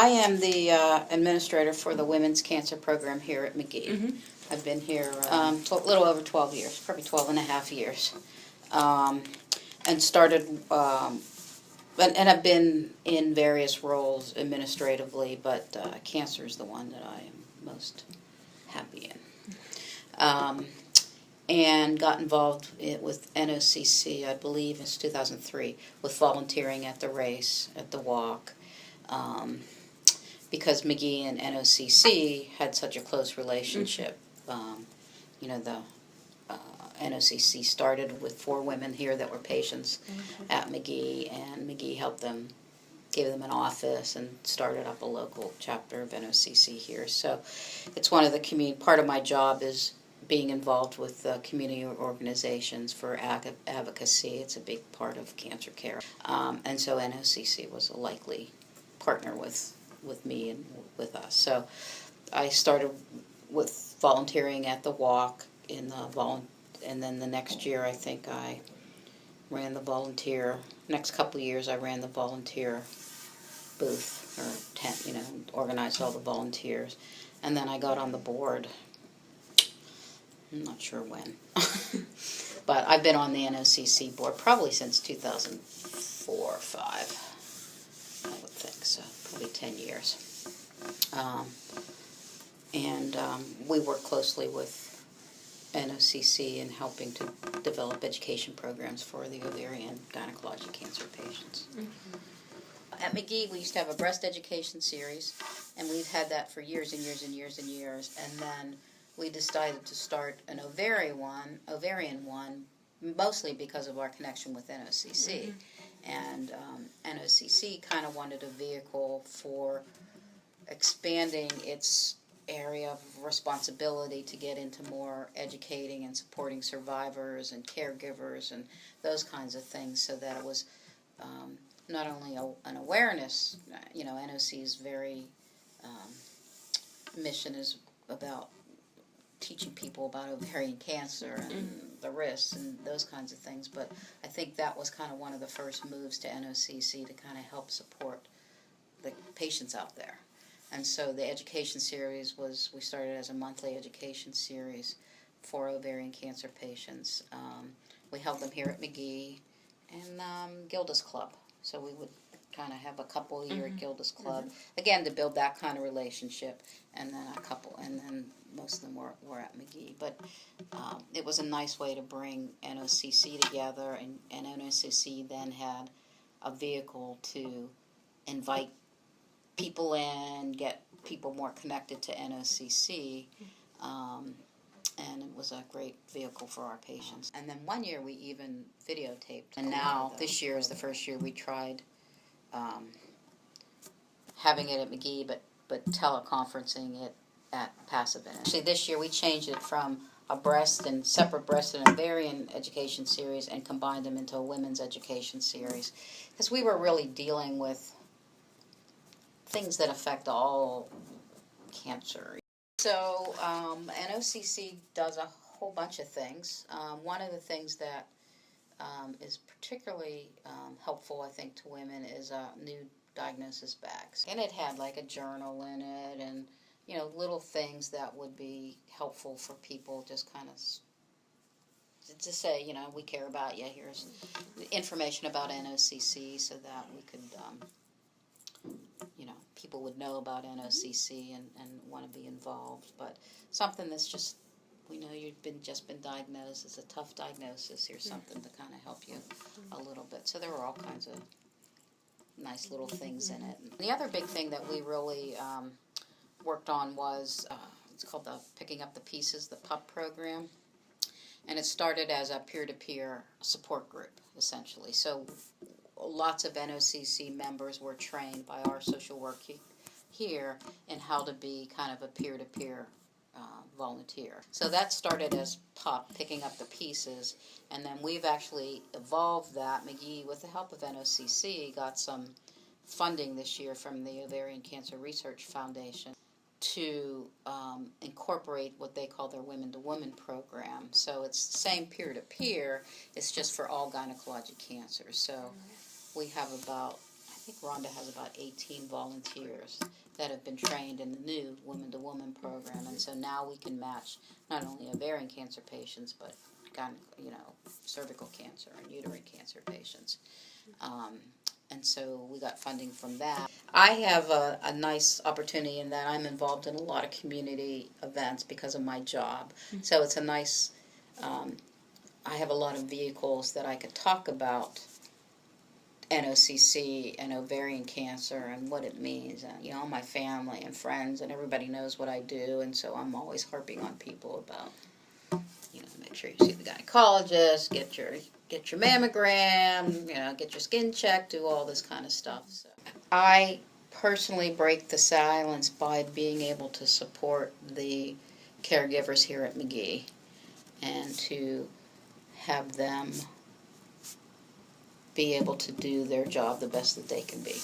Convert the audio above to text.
I am the administrator for the Women's Cancer Program here at McGee. Mm-hmm. I've been here a little over 12 years, probably 12 and a half years. And started, and I've been in various roles administratively, but cancer is the one that I am most happy in. And got involved with NOCC, I believe it's 2003, with volunteering at the race, at the walk. Because McGee and NOCC had such a close relationship. You know, the NOCC started with 4 women here that were patients at McGee, and McGee helped them, gave them an office, and started up a local chapter of NOCC here. So it's one of the part of my job is being involved with community organizations for advocacy. It's a big part of cancer care. And so NOCC was a likely partner with me and with us. So I started with volunteering at the walk and then the next year I think I ran the volunteer. Next couple of years I ran the volunteer booth or tent, organized all the volunteers, and then I got on the board. I'm not sure when, but I've been on the NOCC board probably since 2004 or 5. I would think so, probably 10 years. And we work closely with NOCC in helping to develop education programs for the ovarian gynecologic cancer patients. Mm-hmm. At McGee, we used to have a breast education series, and we've had that for years and years and years and years. And then we decided to start an ovarian one, mostly because of our connection with NOCC. Mm-hmm. And NOCC kind of wanted a vehicle for expanding its area of responsibility to get into more educating and supporting survivors and caregivers and those kinds of things, so that it was not only an awareness. NOC's very mission is about teaching people about ovarian cancer and the risks and those kinds of things, but I think that was kind of one of the first moves to NOCC to kind of help support the patients out there. And so the education series we started as a monthly education series for ovarian cancer patients. We held them here at McGee and Gilda's Club. So we would kind of have a couple a year at Gilda's Club, again, to build that kind of relationship, and then most of them were at McGee. But it was a nice way to bring NOCC together, and NOCC then had a vehicle to invite people in, get people more connected to NOCC, and it was a great vehicle for our patients. And then one year we even videotaped, and now this year is the first year we tried having it at McGee, but teleconferencing it at Pasadena. Actually, this year we changed it from a separate breast and ovarian education series and combined them into a women's education series, because we were really dealing with things that affect all cancer. So NOCC does a whole bunch of things. One of the things that is particularly helpful, I think, to women is new diagnosis bags. And it had like a journal in it and, little things that would be helpful for people, just kind of to say, we care about you. Here's information about NOCC so that we could people would know about NOCC and want to be involved. But something that's just, we know you've just been diagnosed. It's a tough diagnosis. Here's something to kind of help you a little bit. So there were all kinds of nice little things in it. And the other big thing that we really worked on was, it's called the Picking Up the Pieces, the PUP program. And it started as a peer-to-peer support group, essentially. So lots of NOCC members were trained by our social work here in how to be kind of a peer-to-peer volunteer. So that started as PUP, Picking Up the Pieces, and then we've actually evolved that. McGee, with the help of NOCC, got some funding this year from the Ovarian Cancer Research Foundation to incorporate what they call their Women to Women program. So it's the same peer-to-peer, it's just for all gynecologic cancers. So we have about, I think Rhonda has about 18 volunteers that have been trained in the new woman-to-woman program, and so now we can match not only ovarian cancer patients, but cervical cancer and uterine cancer patients. And so we got funding from that. I have a nice opportunity in that I'm involved in a lot of community events because of my job. So it's a nice, I have a lot of vehicles that I could talk about NOCC and ovarian cancer and what it means. And, my family and friends and everybody knows what I do, and so I'm always harping on people about, make sure you see the gynecologist, get your mammogram, get your skin checked, do all this kind of stuff. So I personally break the silence by being able to support the caregivers here at McGee and to have them be able to do their job the best that they can be.